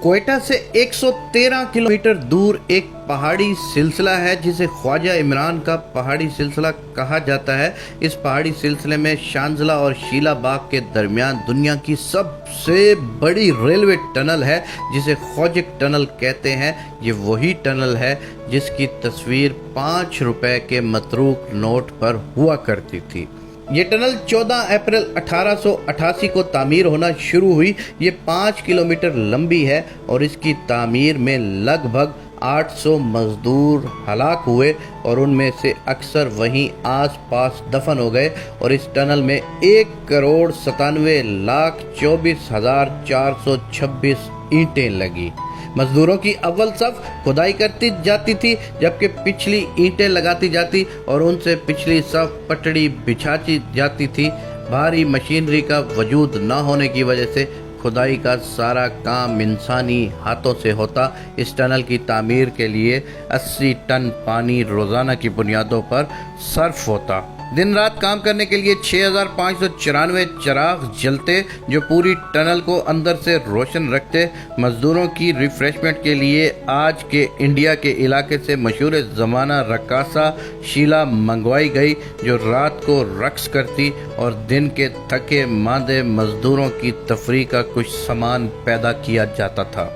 कोयटा से 113 किलोमीटर दूर एक पहाड़ी सिलसिला है जिसे ख्वाजा इमरान का पहाड़ी सिलसिला कहा जाता है। इस पहाड़ी सिलसिले में शांजला और शीला बाग के दरमियान दुनिया की सबसे बड़ी रेलवे टनल है जिसे खोजिक टनल कहते हैं। ये वही टनल है जिसकी तस्वीर 5 रुपए के मतरूक नोट पर हुआ करती थी। ये टनल 14 अप्रैल 1888 को तामीर होना शुरू हुई। ये 5 किलोमीटर लंबी है और इसकी तामीर में लगभग 800 मजदूर हलाक हुए और उनमें से अक्सर वहीं आस पास दफन हो गए और इस टनल में 1,97,24,426 ईंटें लगी। मजदूरों की अव्वल सफ खुदाई करती जाती थी जबकि पिछली ईंटें लगाती जाती और उनसे पिछली सफ पटड़ी बिछाती जाती थी। भारी मशीनरी का वजूद न होने की वजह से खुदाई का सारा काम इंसानी हाथों से होता। इस टनल की तामीर के लिए 80 टन पानी रोज़ाना की बुनियादों पर सर्फ होता। दिन रात काम करने के लिए 6,594 चिराग जलते जो पूरी टनल को अंदर से रोशन रखते। मजदूरों की रिफ्रेशमेंट के लिए आज के इंडिया के इलाके से मशहूर ज़माना रक्कासा शीला मंगवाई गई जो रात को रक्स करती और दिन के थके मांदे मजदूरों की तफरीह का कुछ सामान पैदा किया जाता था।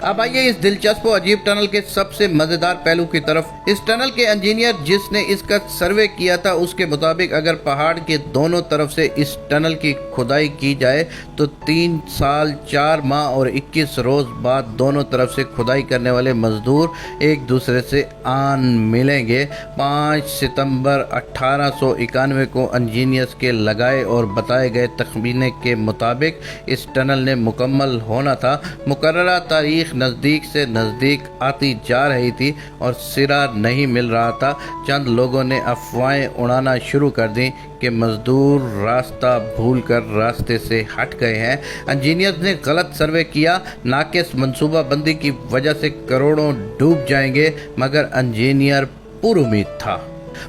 अब आइए इस दिलचस्प और अजीब टनल के सबसे मजेदार पहलू की तरफ। इस टनल के इंजीनियर जिसने इसका सर्वे किया था उसके मुताबिक अगर पहाड़ के दोनों तरफ से इस टनल की खुदाई की जाए तो 3 साल 4 माह और 21 रोज बाद दोनों तरफ से खुदाई करने वाले मजदूर एक दूसरे से आन मिलेंगे। 5 सितंबर 1891 को इंजीनियर्स के लगाए और बताए गए तखमीने के मुताबिक इस टनल ने मुकम्मल होना था। मुकर्ररा तारीख नज़दीक से नज़दीक आती जा रही थी और सिरा नहीं मिल रहा था। चंद लोगों ने अफवाहें उड़ाना शुरू कर दी कि मजदूर रास्ता भूलकर रास्ते से हट गए हैं। इंजीनियर्स ने गलत सर्वे किया। नाकिस मंसूबाबंदी की वजह से करोड़ों डूब जाएंगे मगर इंजीनियर पुरुमीद था।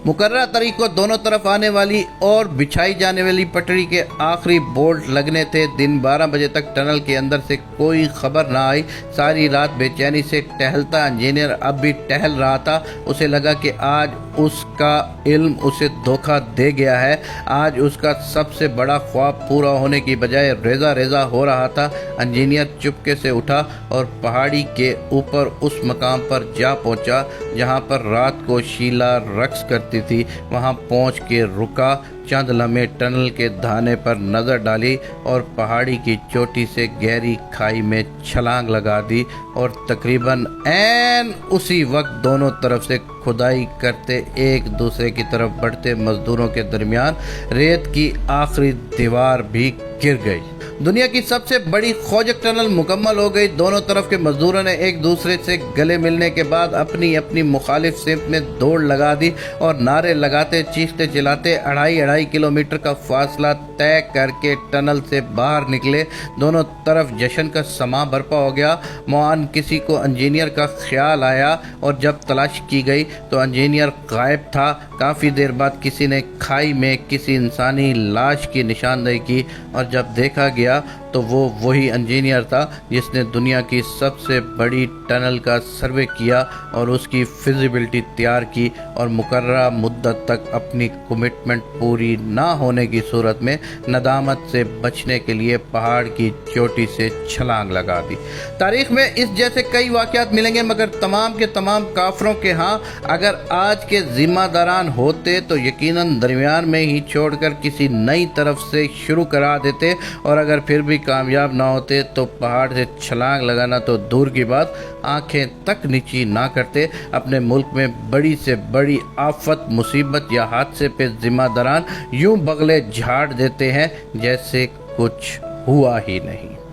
मुकर्ररा तारीख को दोनों तरफ आने वाली और बिछाई जाने वाली पटड़ी के आखिरी बोल्ट लगने थे। दिन 12 बजे तक टनल के अंदर से कोई खबर ना आई। सारी रात बेचैनी से टहलता इंजीनियर अब भी टहल रहा था। उसे लगा कि आज उसका इल्म उसे धोखा दे गया है। आज उसका सबसे बड़ा ख्वाब पूरा होने की बजाय रेजा रेजा हो रहा था। इंजीनियर चुपके से उठा और पहाड़ी के ऊपर उस मकाम पर जा पहुंचा जहां पर रात को शीला रक्स करती थी। वहां पहुंच के रुका, चंद लम्हे टनल के धाने पर नजर डाली और पहाड़ी की चोटी से गहरी खाई में छलांग लगा दी और तकरीबन ऐन उसी वक्त दोनों तरफ से खुदाई करते एक दूसरे की तरफ बढ़ते मजदूरों के दरमियान रेत की आखिरी दीवार भी गिर गई। दुनिया की सबसे बड़ी खोजक टनल मुकम्मल हो गई। दोनों तरफ के मजदूरों ने एक दूसरे से गले मिलने के बाद अपनी अपनी मुखालिफ सिमत में दौड़ लगा दी और नारे लगाते चीखते चिल्लाते 2.5 किलोमीटर का फासला तय करके टनल से बाहर निकले। दोनों तरफ जश्न का समा बरपा हो गया। मुआन किसी को इंजीनियर का ख्याल आया और जब तलाश की गई तो इंजीनियर गायब था। काफ़ी देर बाद किसी ने खाई में किसी इंसानी लाश की निशानदेही की और जब देखा गया तो वो वही इंजीनियर था जिसने दुनिया की सबसे बड़ी टनल का सर्वे किया और उसकी फिजिबिलिटी तैयार की और मुकर्ररा मुद्दत तक अपनी कमिटमेंट पूरी ना होने की सूरत में नदामत से बचने के लिए पहाड़ की चोटी से छलांग लगा दी। तारीख में इस जैसे कई वाक़यात मिलेंगे मगर तमाम के तमाम काफरों के हाँ अगर आज के जिम्मेदारान होते तो यकीनन दरमियान में ही छोड़कर किसी नई तरफ से शुरू करा देते और अगर फिर भी कामयाब ना होते तो पहाड़ से छलांग लगाना तो दूर की बात आंखें तक नीची ना करते। अपने मुल्क में बड़ी से बड़ी आफत मुसीबत या हादसे पे जिम्मेदारान यूं बगले झाड़ देते हैं जैसे कुछ हुआ ही नहीं।